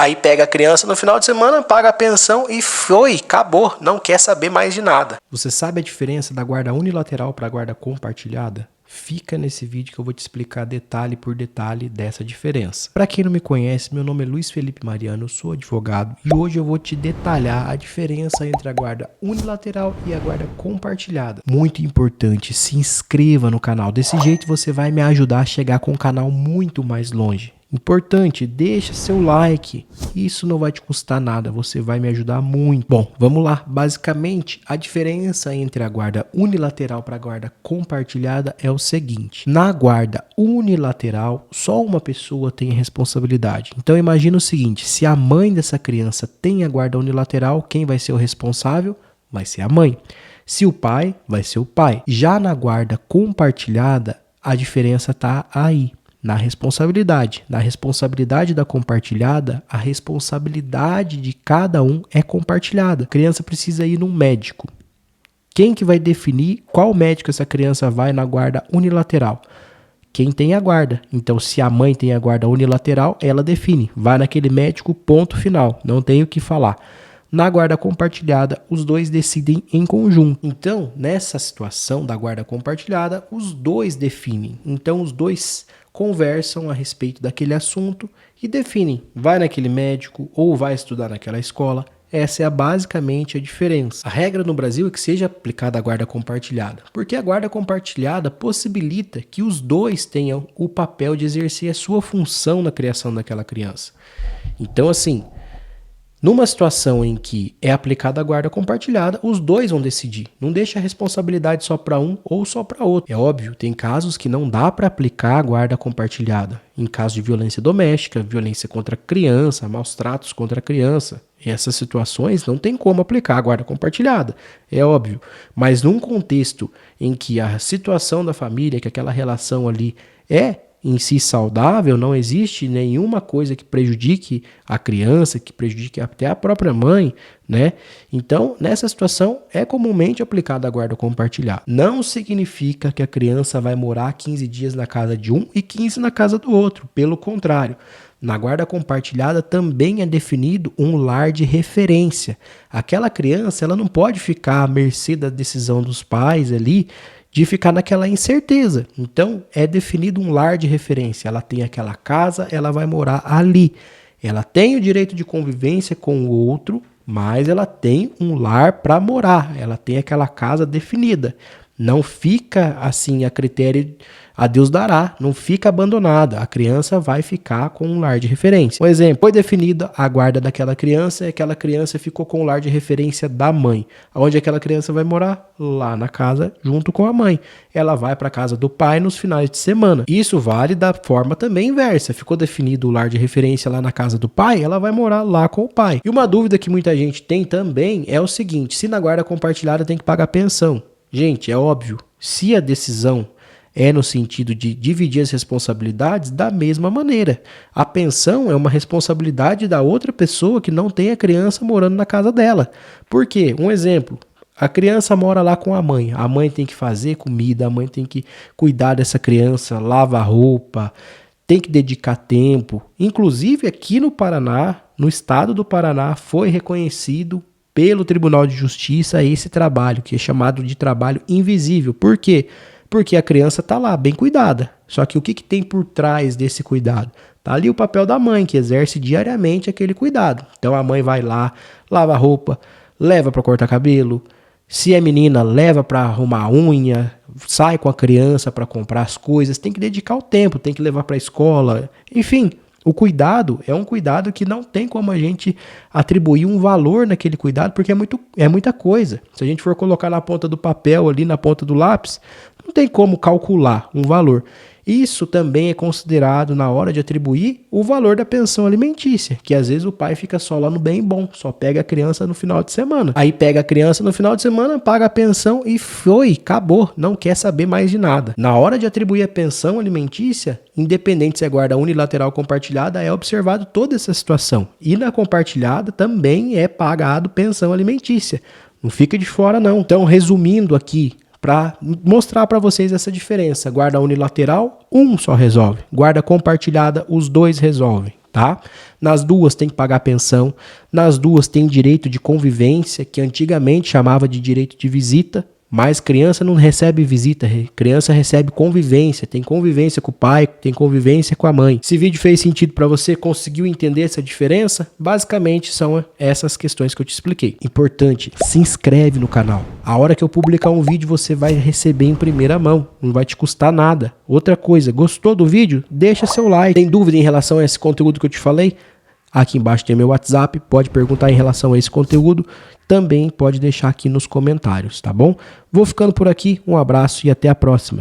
Aí pega a criança no final de semana, paga a pensão e foi, acabou, não quer saber mais de nada. Você sabe a diferença da guarda unilateral para a guarda compartilhada? Fica nesse vídeo que eu vou te explicar detalhe por detalhe dessa diferença. Para quem não me conhece, meu nome é Luiz Felipe Mariano, eu sou advogado e hoje eu vou te detalhar a diferença entre a guarda unilateral e a guarda compartilhada. Muito importante, se inscreva no canal, desse jeito você vai me ajudar a chegar com o canal muito mais longe. Importante, deixa seu like, isso não vai te custar nada, você vai me ajudar muito. Bom, vamos lá, basicamente a diferença entre a guarda unilateral para a guarda compartilhada é o seguinte: na guarda unilateral, só uma pessoa tem responsabilidade. Então imagina o seguinte, se a mãe dessa criança tem a guarda unilateral, quem vai ser o responsável? Vai ser a mãe. Se o pai, vai ser o pai. Já na guarda compartilhada, a diferença está aí. Na responsabilidade da compartilhada, a responsabilidade de cada um é compartilhada. A criança precisa ir num médico. Quem que vai definir qual médico essa criança vai na guarda unilateral? Quem tem a guarda. Então, se a mãe tem a guarda unilateral, ela define. Vai naquele médico, ponto final. Não tem o que falar. Na guarda compartilhada, os dois decidem em conjunto. Então, nessa situação da guarda compartilhada, os dois definem. Então, os dois conversam a respeito daquele assunto e definem, vai naquele médico ou vai estudar naquela escola. Essa é basicamente a diferença. A regra no Brasil é que seja aplicada a guarda compartilhada, porque a guarda compartilhada possibilita que os dois tenham o papel de exercer a sua função na criação daquela criança. Então, assim, numa situação em que é aplicada a guarda compartilhada, os dois vão decidir. Não deixa a responsabilidade só para um ou só para outro. É óbvio, tem casos que não dá para aplicar a guarda compartilhada. Em caso de violência doméstica, violência contra a criança, maus tratos contra a criança. Essas situações não tem como aplicar a guarda compartilhada, é óbvio. Mas num contexto em que a situação da família, que aquela relação ali é em si saudável, não existe nenhuma coisa que prejudique a criança, que prejudique até a própria mãe, né? Então, nessa situação, é comumente aplicada a guarda compartilhada. Não significa que a criança vai morar 15 dias na casa de um e 15 na casa do outro. Pelo contrário, na guarda compartilhada também é definido um lar de referência. Aquela criança, ela não pode ficar à mercê da decisão dos pais ali, de ficar naquela incerteza. Então, é definido um lar de referência. Ela tem aquela casa, ela vai morar ali. Ela tem o direito de convivência com o outro, mas ela tem um lar para morar. Ela tem aquela casa definida. Não fica assim a critério a Deus dará, não fica abandonada. A criança vai ficar com um lar de referência. Um exemplo, foi definida a guarda daquela criança e aquela criança ficou com o lar de referência da mãe. Onde aquela criança vai morar? Lá na casa, junto com a mãe. Ela vai para a casa do pai nos finais de semana. Isso vale da forma também inversa. Ficou definido o lar de referência lá na casa do pai, ela vai morar lá com o pai. E uma dúvida que muita gente tem também é o seguinte: se na guarda compartilhada tem que pagar pensão. Gente, é óbvio, se a decisão é no sentido de dividir as responsabilidades, da mesma maneira. A pensão é uma responsabilidade da outra pessoa que não tem a criança morando na casa dela. Por quê? Um exemplo, a criança mora lá com a mãe tem que fazer comida, a mãe tem que cuidar dessa criança, lavar roupa, tem que dedicar tempo. Inclusive aqui no Paraná, no estado do Paraná, foi reconhecido pelo Tribunal de Justiça esse trabalho, que é chamado de trabalho invisível. Por quê? Porque a criança está lá, bem cuidada. Só que o que tem por trás desse cuidado? Está ali o papel da mãe, que exerce diariamente aquele cuidado. Então a mãe vai lá, lava a roupa, leva para cortar cabelo. Se é menina, leva para arrumar a unha, sai com a criança para comprar as coisas. Tem que dedicar o tempo, tem que levar para a escola. Enfim, o cuidado é um cuidado que não tem como a gente atribuir um valor naquele cuidado, porque é muita coisa. Se a gente for colocar na ponta do papel, ali na ponta do lápis, não tem como calcular um valor. Isso também é considerado na hora de atribuir o valor da pensão alimentícia, que às vezes o pai fica só lá no bem bom, só pega a criança no final de semana. Aí pega a criança no final de semana, paga a pensão e foi, acabou, não quer saber mais de nada. Na hora de atribuir a pensão alimentícia, independente se é guarda unilateral ou compartilhada, é observado toda essa situação. E na compartilhada também é pagado pensão alimentícia. Não fica de fora não. Então, resumindo aqui, para mostrar para vocês essa diferença. Guarda unilateral, um só resolve. Guarda compartilhada, os dois resolvem. tá? Nas duas tem que pagar pensão, nas duas tem direito de convivência, que antigamente chamava de direito de visita, mas criança não recebe visita, criança recebe convivência, tem convivência com o pai, tem convivência com a mãe. Esse vídeo fez sentido para você? Conseguiu entender essa diferença? Basicamente são essas questões que eu te expliquei. Importante, se inscreve no canal. A hora que eu publicar um vídeo você vai receber em primeira mão, não vai te custar nada. Outra coisa, gostou do vídeo? Deixa seu like. Tem dúvida em relação a esse conteúdo que eu te falei? Aqui embaixo tem meu WhatsApp, pode perguntar em relação a esse conteúdo, também pode deixar aqui nos comentários, tá bom? Vou ficando por aqui, um abraço e até a próxima.